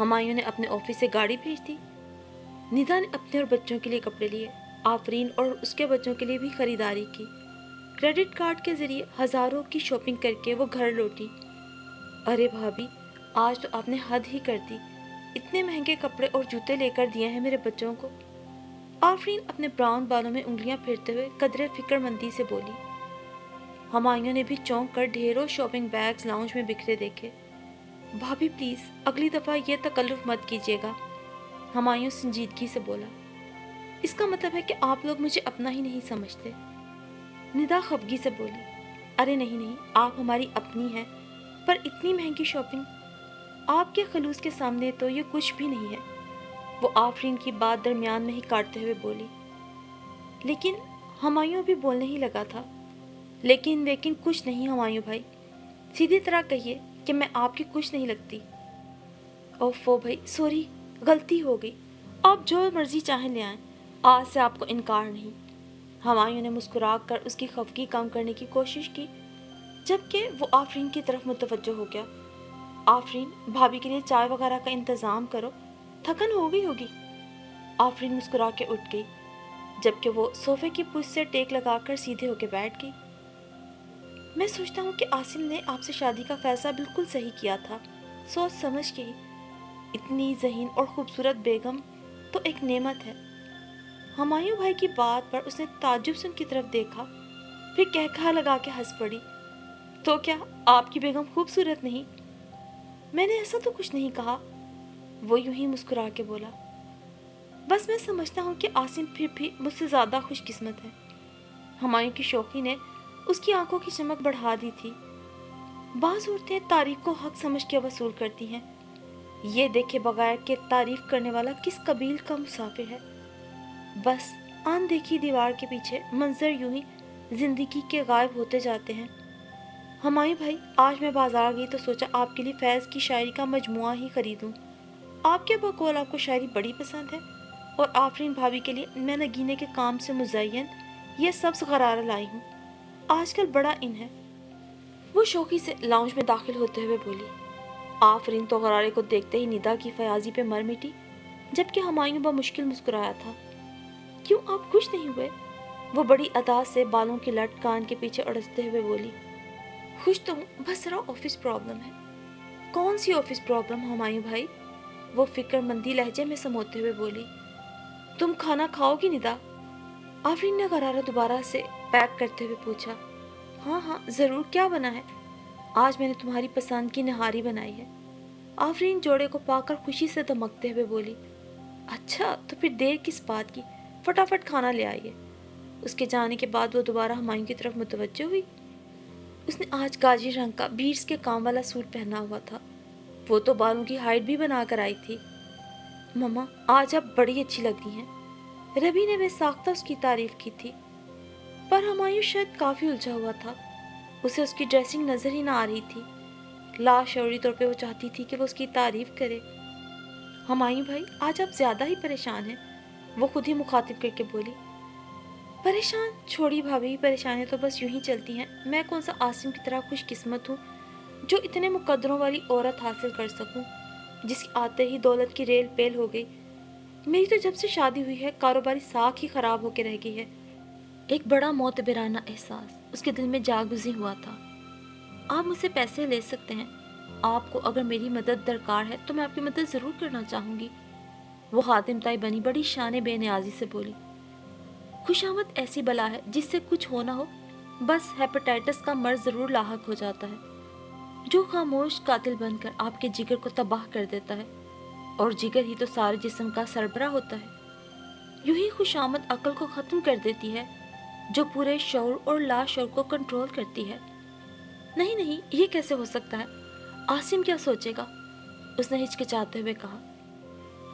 ہمایوں نے اپنے آفس سے گاڑی بھیج دی۔ ندا نے اپنے اور بچوں کے لیے کپڑے لیے، آفرین اور اس کے بچوں کے لیے بھی خریداری کی۔ کریڈٹ کارڈ کے ذریعے ہزاروں کی شاپنگ کر کے وہ گھر لوٹی۔ ارے بھابھی، آج تو آپ نے حد ہی کر دی، اتنے مہنگے کپڑے اور جوتے لے کر دیے ہیں میرے بچوں کو۔ آفرین اپنے براؤن بالوں میں انگلیاں پھیرتے ہوئے قدرے فکر مندی سے بولی۔ ہمایوں نے بھی چونک کر ڈھیروں شاپنگ بیگز لاؤنج میں بکھرے دیکھے۔ بھابھی پلیز اگلی دفعہ یہ تکلف مت کیجیے گا، ہمایوں سنجیدگی سے بولا۔ اس کا مطلب ہے کہ آپ لوگ مجھے اپنا ہی نہیں سمجھتے۔ ندا خفگی سے بولی، ارے نہیں نہیں، آپ ہماری اپنی ہیں، پر اتنی مہنگی شاپنگ آپ کے خلوص کے سامنے تو یہ کچھ بھی نہیں ہے۔ وہ آفرین کی بات درمیان میں ہی کاٹتے ہوئے بولی۔ لیکن ہمایوں بھی بولنے ہی لگا تھا۔ لیکن کچھ نہیں ہمایوں بھائی، سیدھی طرح کہیے کہ میں آپ کی کچھ نہیں لگتی۔ اوفو بھائی، سوری، غلطی ہو گئی، آپ جو مرضی چاہیں لے آئیں، آج سے آپ کو انکار نہیں۔ ہمایوں نے مسکرا کر اس کی خفگی کم کرنے کی کوشش کی، جبکہ وہ آفرین کی طرف متوجہ ہو گیا۔ آفرین، بھابھی کے لیے چائے وغیرہ کا انتظام کرو، تھکن ہو گئی ہوگی۔ آفرین مسکرا کے اٹھ گئی، جبکہ وہ صوفے کی پشت سے ٹیک لگا کر سیدھے ہو کے بیٹھ گئی۔ میں سوچتا ہوں کہ عاصم نے آپ سے شادی کا فیصلہ بالکل صحیح کیا تھا، سوچ سمجھ کے ہی۔ اتنی ذہین اور خوبصورت بیگم تو ایک نعمت ہے۔ ہمایوں بھائی کی بات پر اس نے تعجب سے ان کی طرف دیکھا، پھر کہکہا لگا کے ہنس پڑی۔ تو کیا آپ کی بیگم خوبصورت نہیں؟ میں نے ایسا تو کچھ نہیں کہا، وہ یوں ہی مسکرا کے بولا۔ بس میں سمجھتا ہوں کہ عاصم پھر بھی مجھ سے زیادہ خوش قسمت ہے۔ ہمایوں کی شوخی نے اس کی آنکھوں کی چمک بڑھا دی تھی۔ بعض عورتیں تعریف کو حق سمجھ کے وصول کرتی ہیں، یہ دیکھے بغیر کہ تعریف کرنے والا کس قبیل کا مسافر ہے۔ بس آن دیکھی دیوار کے پیچھے منظر یوں ہی زندگی کے غائب ہوتے جاتے ہیں۔ ہمایوں بھائی، آج میں بازار گئی تو سوچا آپ کے لیے فیض کی شاعری کا مجموعہ ہی خریدوں۔ آپ کے بقول آپ کو شاعری بڑی پسند ہے، اور آفرین بھابھی کے لیے میں نگینے کے کام سے مزین یہ سبز غرارہ لائی ہوں، آج کل بڑا ان ہے۔ وہ شوخی سے لاؤنج میں داخل ہوتے ہوئے بولی۔ آفرین تو غرارے کو دیکھتے ہی ندا کی فیاضی پہ مر مٹی، جبکہ ہمایوں بمشکل مسکرایا تھا۔ کیوں آپ خوش نہیں ہوئے؟ وہ بڑی ادا سے بالوں کی لٹ کان کے پیچھے اڑستے ہوئے بولی۔ خوش تو ہوں، بس ذرا آفس پرابلم ہے۔ کون سی آفس پرابلم ہمایوں بھائی؟ وہ فکر مندی لہجے میں سموتے ہوئے بولی۔ تم کھانا کھاؤ گی ندا؟ آفرین نے غرارہ دوبارہ سے پیک کرتے ہوئے پوچھا۔ ہاں ہاں ضرور، کیا بنا ہے؟ آج میں نے تمہاری پسند کی نہاری بنائی ہے۔ آفرین جوڑے کو پا کر خوشی سے دمکتے ہوئے بولی۔ اچھا، تو پھر دیر کس بات کی، فٹافٹ کھانا لے آئیے۔ اس کے جانے کے بعد وہ دوبارہ ہمایوں کی طرف متوجہ ہوئی۔ اس نے آج گاجی رنگ کا بیڈز کے کام والا سوٹ پہنا ہوا تھا، وہ تو بالوں کی ہائٹ بھی بنا کر آئی تھی۔ مما، آج آپ بڑی اچھی لگ رہی ہیں، ربی نے بے ساختہ اس کی تعریف کی تھی، پر ہمایوں شاید کافی الجھا ہوا تھا، اسے اس کی ڈریسنگ نظر ہی نہ آ رہی تھی۔ لاشعوری طور پہ وہ چاہتی تھی کہ وہ اس کی تعریف کرے۔ ہمایوں بھائی، آج آپ زیادہ ہی پریشان ہیں، وہ خود ہی مخاطب کر کے بولی۔ پریشان چھوڑی بھابھی، پریشانیاں تو بس یوں ہی چلتی ہیں، میں کون سا عاصم کی طرح خوش قسمت ہوں جو اتنے مقدروں والی عورت حاصل کر سکوں، جس کے آتے ہی دولت کی ریل پیل ہو گئی۔ میری تو جب سے شادی ہوئی ہے کاروباری ساکھ ہی خراب ہو کے رہ گئی ہے۔ ایک بڑا معتبرانہ احساس اس کے دل میں جاگزیں ہوا تھا۔ آپ مجھ سے پیسے لے سکتے ہیں، آپ کو اگر میری مدد درکار ہے تو میں آپ کی مدد ضرور کرنا چاہوں گی، وہ خاتم تائی بنی بڑی شان بے نیازی سے بولی۔ خوشامد ایسی بلا ہے جس سے کچھ ہونا ہو بس ہیپاٹائٹس کا مرض ضرور لاحق ہو جاتا ہے، جو خاموش قاتل بن کر آپ کے جگر کو تباہ کر دیتا ہے، اور جگر ہی تو سارے جسم کا سربراہ ہوتا ہے۔ یوں ہی خوشامد عقل کو ختم کر دیتی ہے، جو پورے شعور اور لا شعور کو کنٹرول کرتی ہے۔ نہیں نہیں، یہ کیسے ہو سکتا ہے؟ عاصم کیا سوچے گا؟ اس نے ہچکچاتے ہوئے کہا۔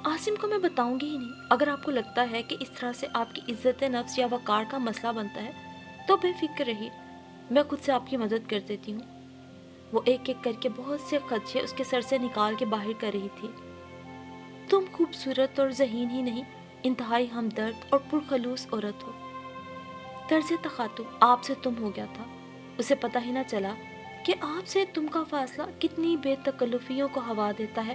عاصم کو میں بتاؤں گی ہی نہیں۔ اگر آپ کو لگتا ہے کہ اس طرح سے آپ کی عزت نفس یا وقار کا مسئلہ بنتا ہے تو بے فکر رہیے، میں خود سے آپ کی مدد کر دیتی ہوں۔ وہ ایک ایک کر کے بہت سے خدشے اس کے سر سے نکال کے باہر کر رہی تھی۔ تم خوبصورت اور ذہین ہی نہیں، انتہائی ہمدرد اور پرخلوص عورت ہو۔ طرز تخاطب آپ سے تم ہو گیا تھا، اسے پتہ ہی نہ چلا کہ آپ سے تم کا فاصلہ کتنی بے تکلفیوں کو ہوا دیتا ہے۔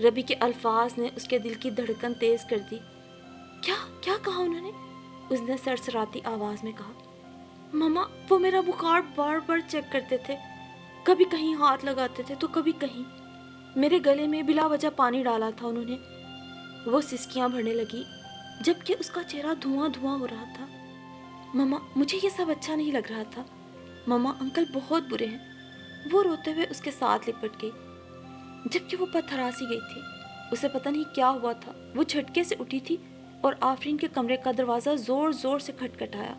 ربی کے الفاظ نے اس کے دل کی دھڑکن تیز کر دی۔ کیا کیا کہا انہوں نے؟ اس نے سرسراتی آواز میں کہا۔ ماما وہ میرا بخار بار بار چیک کرتے تھے، کبھی کہیں ہاتھ لگاتے تھے تو کبھی کہیں، میرے گلے میں بلا وجہ پانی ڈالا تھا انہوں نے۔ وہ سسکیاں بھرنے لگی جبکہ اس کا چہرہ دھواں دھواں ہو رہا تھا۔ ماما مجھے یہ سب اچھا نہیں لگ رہا تھا، ماما انکل بہت برے ہیں۔ وہ روتے ہوئے اس کے ساتھ لپٹ گئی جبکہ وہ پتھرا سی گئی تھی۔ اسے پتہ نہیں کیا ہوا تھا، وہ جھٹکے سے اٹھی تھی اور آفرین کے کمرے کا دروازہ زور زور سے کھٹکھٹایا۔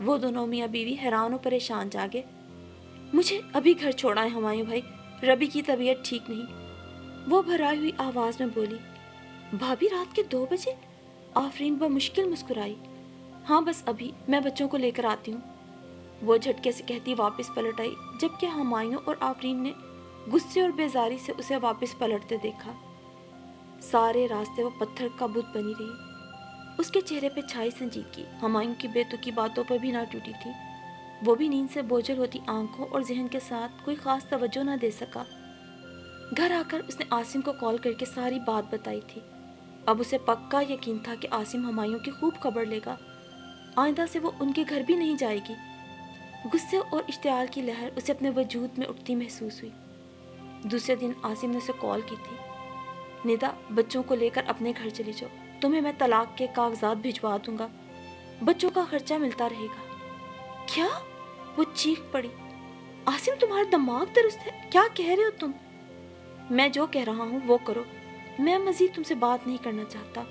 وہ دونوں میاں بیوی حیران و پریشان جاگے۔ مجھے ابھی گھر چھوڑائیں ہمایوں بھائی، ربی کی طبیعت ٹھیک نہیں، وہ بھرائی ہوئی آواز میں بولی۔ بھابھی رات کے 2 بجے؟ آفرین بمشکل مسکرائی۔ ہاں بس ابھی، میں بچوں کو لے کر آتی ہوں، وہ جھٹکے سے کہتی واپس پلٹ آئی جبکہ ہمایوں اور آفرین نے غصے اور بیزاری سے اسے واپس پلٹتے دیکھا۔ سارے راستے وہ پتھر کا بت بنی رہی۔ اس کے چہرے پہ چھائی سنجیدگی ہمایوں کی بے تکی باتوں پر بھی نہ ٹوٹی تھی۔ وہ بھی نیند سے بوجھل ہوتی آنکھوں اور ذہن کے ساتھ کوئی خاص توجہ نہ دے سکا۔ گھر آ کر اس نے عاصم کو کال کر کے ساری بات بتائی تھی۔ اب اسے پکا یقین تھا کہ عاصم ہمایوں کی خوب خبر لے گا، آئندہ سے وہ ان کے گھر بھی نہیں جائے گی۔ غصے اور اشتعال کی لہر اسے اپنے وجود میں اٹھتی محسوس ہوئی۔ دوسرے دن عاصم نے اسے کال کی تھی۔ ندا بچوں کو لے کر اپنے گھر چلی جاؤ، تمہیں میں طلاق کے کاغذات بھجوا دوں گا، بچوں کا خرچہ ملتا رہے گا۔ کیا؟ وہ چیخ پڑی۔ عاصم تمہارا دماغ درست ہے؟ کیا کہہ رہے ہو تم؟ میں جو کہہ رہا ہوں وہ کرو، میں مزید تم سے بات نہیں کرنا چاہتا۔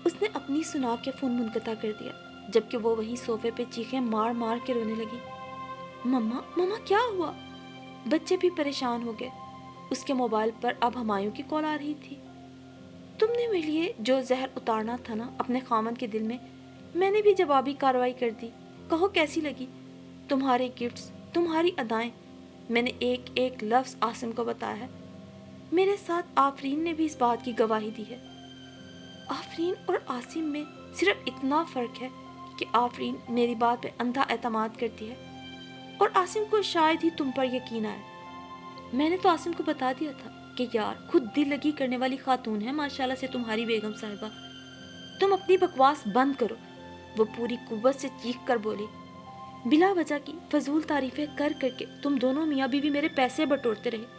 اس نے اپنی سنا کے فون منقطع کر دیا جبکہ وہ وہیں صوفے پہ چیخیں مار مار کے رونے لگی۔ مما مما کیا ہوا؟ بچے بھی پریشان ہو گئے۔ اس کے موبائل پر اب ہمایوں کی کال آ رہی تھی۔ تم نے میرے لیے جو زہر اتارنا تھا نا اپنے خامن کے دل میں نے بھی جوابی کارروائی کر دی، کہو کیسی لگی؟ تمہارے گفٹس، تمہاری ادائیں، میں نے ایک ایک لفظ عاصم کو بتایا ہے۔ میرے ساتھ آفرین نے بھی اس بات کی گواہی دی ہے۔ آفرین اور عاصم میں صرف اتنا فرق ہے کہ آفرین میری بات پہ اندھا اعتماد کرتی ہے اور عاصم کو شاید ہی تم پر یقین آئے۔ میں نے تو عاصم کو بتا دیا تھا کہ یار خود دل لگی کرنے والی خاتون ہے ماشاءاللہ سے تمہاری بیگم صاحبہ، تم اپنی بکواس بند کرو، وہ پوری قوت سے چیخ کر بولی۔ بلا وجہ کی فضول تعریفیں کر کر کے تم دونوں میاں بیوی میرے پیسے بٹورتے رہے۔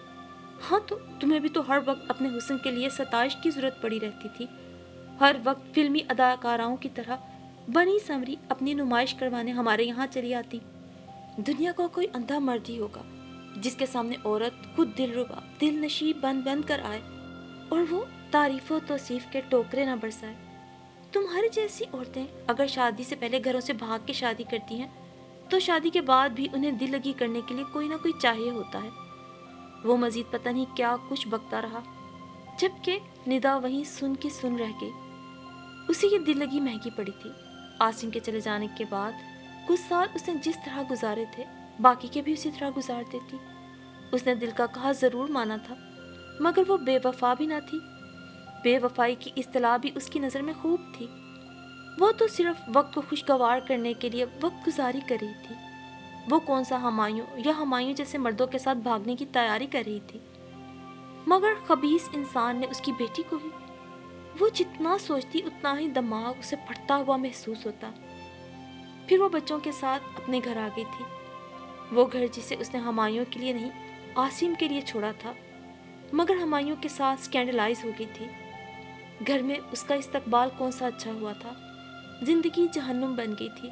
ہاں تو تمہیں بھی تو ہر وقت اپنے حسن کے لیے ستائش کی ضرورت پڑی رہتی تھی، ہر وقت فلمی اداکاراؤں کی طرح بنی سنوری اپنی نمائش کروانے ہمارے یہاں چلی آتی۔ دنیا کا کوئی اندھا مرد ہی ہوگا جس کے سامنے عورت خود دل ربا دل نشیب بن بن کر آئے اور وہ تعریف و توصیف کے ٹوکرے نہ برسائے۔ تمہاری جیسی عورتیں اگر شادی سے پہلے گھروں سے بھاگ کے شادی کرتی ہیں تو شادی کے بعد بھی انہیں دل لگی کرنے کے لیے کوئی نہ کوئی چاہیے ہوتا ہے۔ وہ مزید پتہ نہیں کیا کچھ بکتا رہا جبکہ ندا وہیں سن کی سن رہ گئی۔ اسے یہ دل لگی مہنگی پڑی تھی۔ عاصم کے چلے جانے کے بعد کچھ سال اس نے جس طرح گزارے تھے باقی کے بھی اسی طرح گزار دیتی۔ اس نے دل کا کہا ضرور مانا تھا مگر وہ بے وفا بھی نہ تھی۔ بے وفائی کی اصطلاح بھی اس کی نظر میں خوب تھی۔ وہ تو صرف وقت کو خوشگوار کرنے کے لیے وقت گزاری کر رہی تھی۔ وہ کون سا ہمایوں یا ہمایوں جیسے مردوں کے ساتھ بھاگنے کی تیاری کر رہی تھی؟ مگر خبیث انسان نے اس کی بیٹی کو ہی، وہ جتنا سوچتی اتنا ہی دماغ اسے پھٹتا ہوا محسوس ہوتا۔ پھر وہ بچوں کے ساتھ اپنے گھر آ گئی تھی، وہ گھر جسے اس نے ہمایوں کے لیے نہیں عاصم کے لیے چھوڑا تھا، مگر ہمایوں کے ساتھ سکینڈلائز ہو گئی تھی۔ گھر میں اس کا استقبال کون سا اچھا ہوا تھا، زندگی جہنم بن گئی تھی۔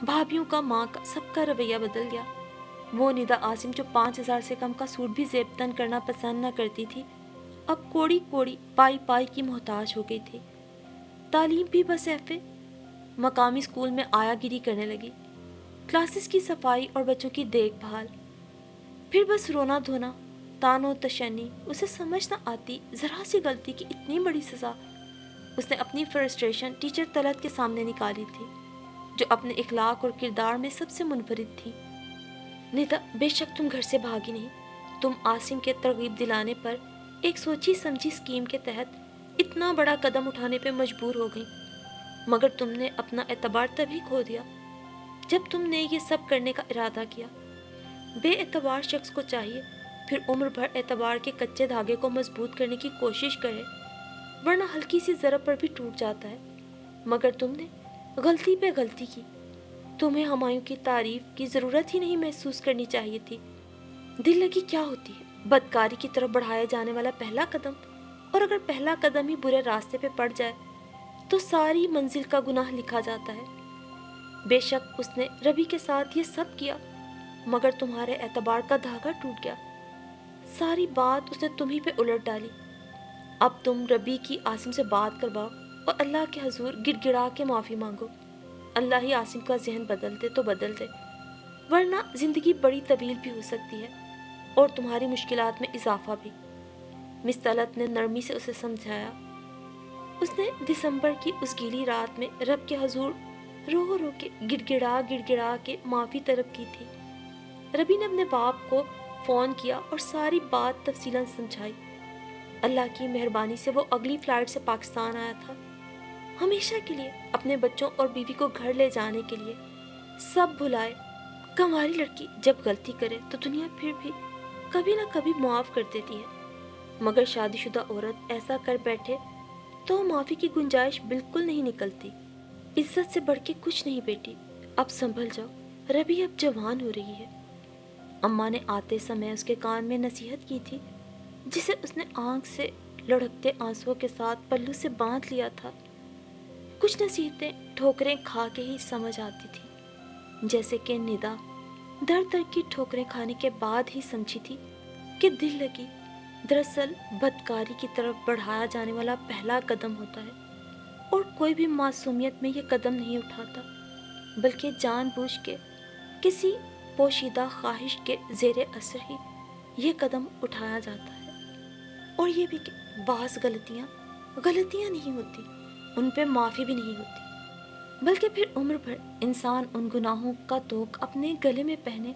بھابھیوں کا ماں کا سب کا رویہ بدل گیا۔ وہ ندا عاصم جو 5000 سے کم کا سوٹ بھی زیب تن کرنا پسند نہ کرتی تھی، اب کوڑی کوڑی پائی پائی کی محتاج ہو گئی تھی۔ تعلیم بھی بسیفے مقامی اسکول میں آیا گیری کرنے لگی، کلاسز کی صفائی اور بچوں کی دیکھ بھال، پھر بس رونا دھونا، تان و تشنی۔ اسے سمجھ نہ آتی ذرا سی غلطی کی اتنی بڑی سزا۔ اس نے اپنی فرسٹریشن ٹیچر طلعت کے سامنے نکالی تھی جو اپنے اخلاق اور کردار میں سب سے منفرد تھی۔ ندا بے شک تم گھر سے بھاگی نہیں، تم عاصم کے ترغیب دلانے پر ایک سوچی سمجھی اسکیم کے تحت اتنا بڑا قدم اٹھانے پہ مجبور ہو گئی، مگر تم نے اپنا اعتبار تبھی کھو دیا جب تم نے یہ سب کرنے کا ارادہ کیا۔ بے اعتبار شخص کو چاہیے پھر عمر بھر اعتبار کے کچے دھاگے کو مضبوط کرنے کی کوشش کرے، ورنہ ہلکی سی ضرب پر بھی ٹوٹ جاتا ہے۔ مگر تم نے غلطی پہ غلطی کی۔ تمہیں ہمایوں کی تعریف کی ضرورت ہی نہیں محسوس کرنی چاہیے تھی۔ دل لگی کیا ہوتی ہے؟ بدکاری کی طرف بڑھایا جانے والا پہلا قدم، اور اگر پہلا قدم ہی برے راستے پہ پڑ جائے تو ساری منزل کا گناہ لکھا جاتا ہے۔ بے شک اس نے ربی کے ساتھ یہ سب کیا، مگر تمہارے اعتبار کا دھاگا ٹوٹ گیا۔ ساری بات اس نے تمہیں پہ الٹ ڈالی۔ اب تم ربی کی عاصم سے بات کرواؤ اور اللہ کے حضور گڑ گڑا کے معافی مانگو۔ اللہ ہی عاصم کا ذہن بدل دے تو بدل دے، ورنہ زندگی بڑی طویل بھی ہو سکتی ہے اور تمہاری مشکلات میں اضافہ بھی۔ مس طلعت نے نرمی سے اسے سمجھایا۔ اس نے دسمبر کی اس گیلی رات میں رب کے حضور رو رو کے گڑ گڑا کے معافی طلب کی تھی۔ ربی نے اپنے باپ کو فون کیا اور ساری بات تفصیلاً سمجھائی۔ اللہ کی مہربانی سے وہ اگلی فلائٹ سے پاکستان آیا تھا، ہمیشہ کے لیے اپنے بچوں اور بیوی کو گھر لے جانے کے لیے۔ سب بھلائے، کنواری لڑکی جب غلطی کرے تو دنیا پھر بھی کبھی نہ کبھی معاف کر دیتی ہے، مگر شادی شدہ عورت ایسا کر بیٹھے تو معافی کی گنجائش بالکل نہیں نکلتی۔ عزت سے بڑھ کے کچھ نہیں بیٹی، اب سنبھل جاؤ، ربی اب جوان ہو رہی ہے۔ اماں نے آتے سمے اس کے کان میں نصیحت کی تھی، جسے اس نے آنکھ سے لڑکتے آنسوؤں کے ساتھ پلو سے باندھ لیا تھا۔ کچھ نصیحتیں ٹھوکریں کھا کے ہی سمجھ آتی تھی، جیسے کہ ندا در در کی ٹھوکریں کھانے کے بعد ہی سمجھی تھی کہ دل لگی دراصل بدکاری کی طرف بڑھایا جانے والا پہلا قدم ہوتا ہے، اور کوئی بھی معصومیت میں یہ قدم نہیں اٹھاتا، بلکہ جان بوجھ کے کسی پوشیدہ خواہش کے زیر اثر ہی یہ قدم اٹھایا جاتا ہے۔ اور یہ بھی کہ بعض غلطیاں نہیں ہوتی، ان پہ معافی بھی نہیں ہوتی، بلکہ پھر عمر بھر انسان ان گناہوں کا توق اپنے گلے میں پہنے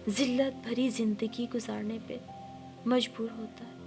ذلت بھری زندگی گزارنے پہ مجبور ہوتا ہے۔